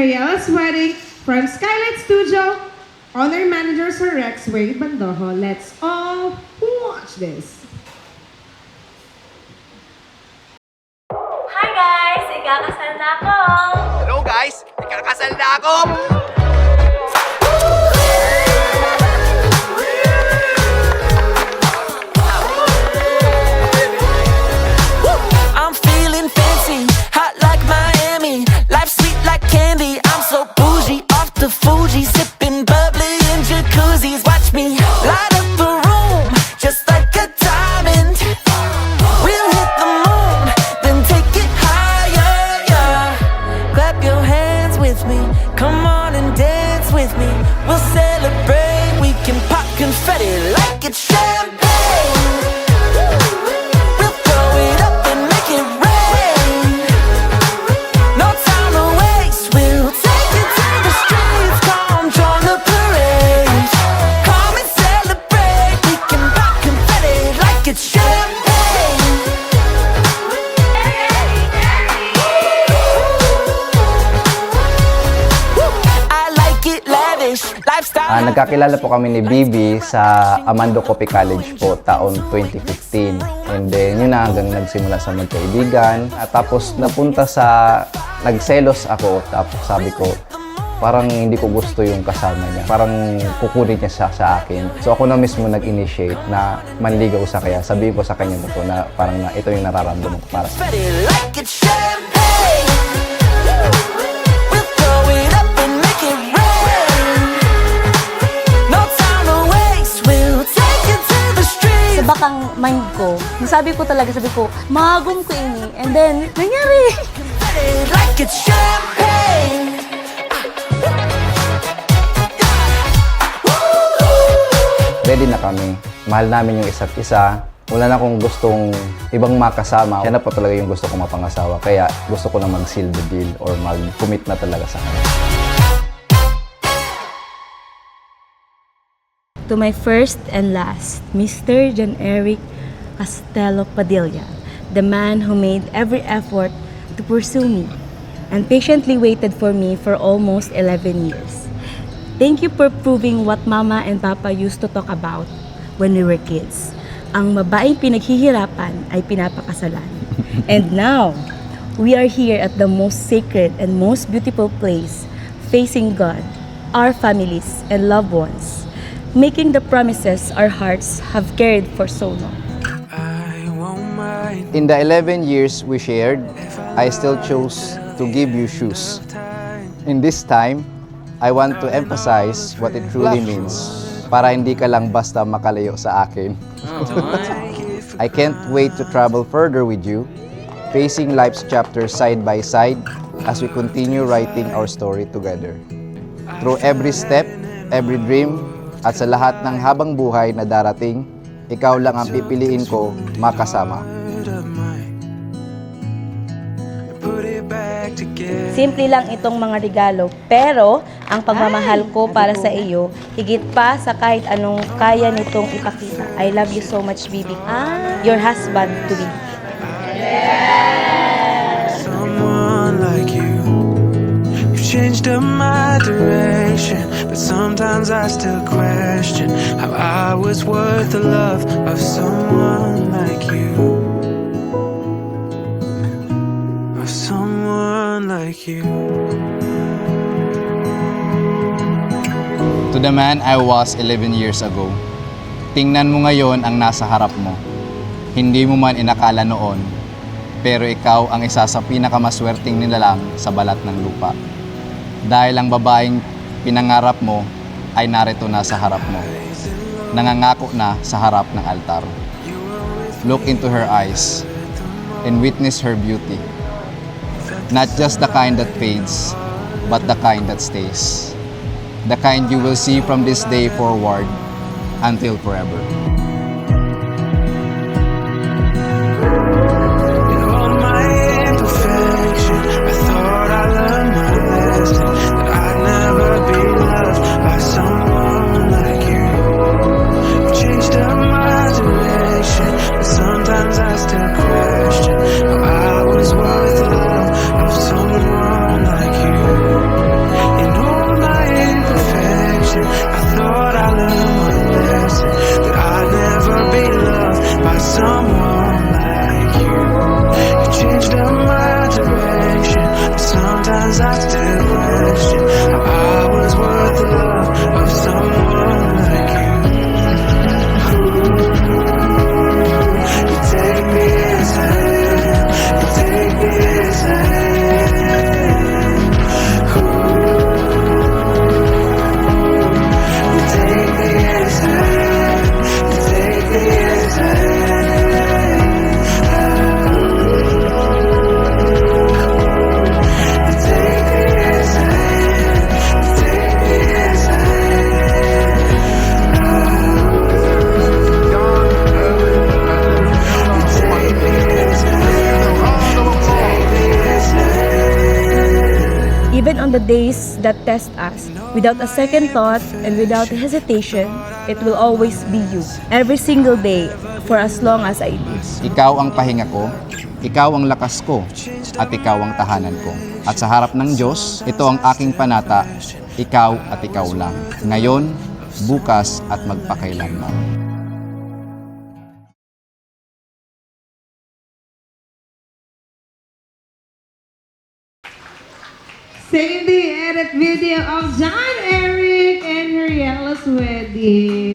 Rayella's wedding from Skylight Studio. Honor Manager Sir Rex Wade Bandojo. Let's all watch this. Hi guys! Ikakasal na ako! Hello guys! Ikakasal na ako! I'm feeling fancy, hot like Miami. Life sweet like candy. I'm so bougie, off the Fuji, sipping bubbly in jacuzzis. Watch me light up the room, just like a diamond. We'll hit the moon, then take it higher, yeah. Clap your hands with me, come on and dance with me. We'll celebrate, we can pop confetti like it's champagne. We'll throw it up and make it rain. No time to waste, we'll take it to the streets. Come join the parade. Come and celebrate, we can pop confetti like it's champagne. I like it lavish, lifestyle. Nagkakilala po kami ni Bibi sa Amando Coffee College po taon 2015. And then yun na hanggang nagsimula sa magkaibigan. At tapos napunta sa nagselos ako. Tapos sabi ko parang hindi ko gusto yung kasama niya. Parang kukunin niya siya sa akin. So ako na mismo nag-initiate na manligaw sa kaya. Sabihin ko sa kanya po na parang na, ito yung nararamdaman ko para sa Confetti like it's champagne. We'll throw it up and make it rain. No time to waste, we'll take it to the streets. Sa bakang mind ko, sabi ko, magum ko ini. And then, nangyari! Confetti like it's champagne. ready na kami. Mahal namin yung isa't isa. Wala na akong gustong ibang makasama. Siya na po talaga yung gusto kong mapangasawa. Kaya gusto ko na mag-seal the deal or mag-commit na talaga sa kanya. To my first and last, Mr. John Eric Castelo Padilla, the man who made every effort to pursue me and patiently waited for me for almost 11 years. Thank you for proving what Mama and Papa used to talk about when we were kids. Ang babaeng pinaghihirapan ay pinapakasalan. And now, we are here at the most sacred and most beautiful place, facing God, our families, and loved ones, making the promises our hearts have carried for so long. In the 11 years we shared, I still chose to give you shoes. In this time, I want to emphasize what it truly means para hindi ka lang basta makalayo sa akin. I can't wait to travel further with you, facing life's chapters side by side as we continue writing our story together. Through every step, every dream, at sa lahat ng habang buhay na darating, ikaw lang ang pipiliin ko makasama. Simple lang itong mga regalo, pero ang pagmamahal ko para sa iyo, higit pa sa kahit anong kaya nitong ipakita. I love you so much, Bibi. Your husband to be. Someone like you, you've changed up my direction, but sometimes I still question how I was worth the love of someone like you. Of someone like you. To the man I was 11 years ago, tingnan mo ngayon ang nasa harap mo. Hindi mo man inakala noon, pero ikaw ang isa sa pinakamaswerteng nilalang sa balat ng lupa. Dahil ang babaeng pinangarap mo ay narito na sa harap mo. Nangangako na sa harap ng altar. Look into her eyes and witness her beauty. Not just the kind that fades, but the kind that stays. The kind you will see from this day forward until forever. In all my imperfection, I thought I learned my lesson, that I'd never be loved by someone like you. You've changed up my direction, but sometimes I still question how I was worth the love of someone like you. and question how I was worth the love of someone like you. You take me inside, you take me inside. You take me inside, you take me inside. Even on the days that test us, without a second thought and without hesitation, it will always be you. Every single day, for as long as I live. Ikaw ang pahinga ko, ikaw ang lakas ko, at ikaw ang tahanan ko. At sa harap ng Diyos, ito ang aking panata, ikaw at ikaw lang. Ngayon, bukas at magpakailanman. Singing the edit video of John Eric and Hariella's wedding.